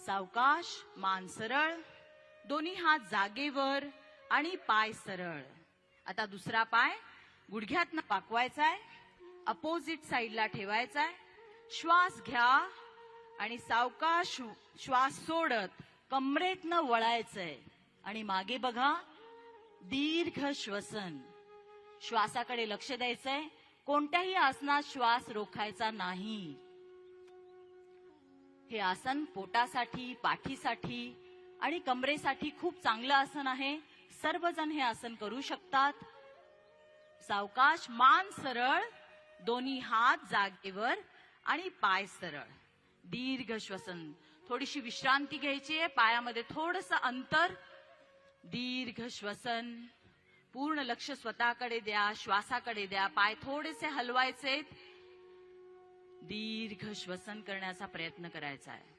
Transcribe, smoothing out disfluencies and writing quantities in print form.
सावकाश, मान सरळ, दोन्ही हात जागेवर आणि पाय सरळ. आता दुसरा पाय गुडघ्यातनं पाकवायचाय, अपोजिट साइडला ठेवायचाय. श्वास घ्या आणि सावकाश श्वास सोडत कमरेतनं वळायचंय आणि मागे बघा. दीर्घ श्वसन. श्वासाकडे लक्ष द्यायचंय. कोणत्याही आसनात श्वास रोखायचा नाही. हे आसन पोटासाठी, पाठीसाठी आणि कमरेसाठी खूप चांगलं आसन आहे. सर्वजण हे आसन करू शकतात. सावकाश, मान सरळ, दोन्ही हात जागेवर आणि पाय सरळ. दीर्घ श्वसन. थोडीशी विश्रांती घ्यायची आहे. पायामध्ये थोडंसं अंतर. दीर्घ श्वसन. पूर्ण लक्ष स्वतःकडे द्या, श्वासाकडे द्या. पाय थोडेसे हलवायचे. दीर्घ श्वसन करण्याचा प्रयत्न करायचा आहे.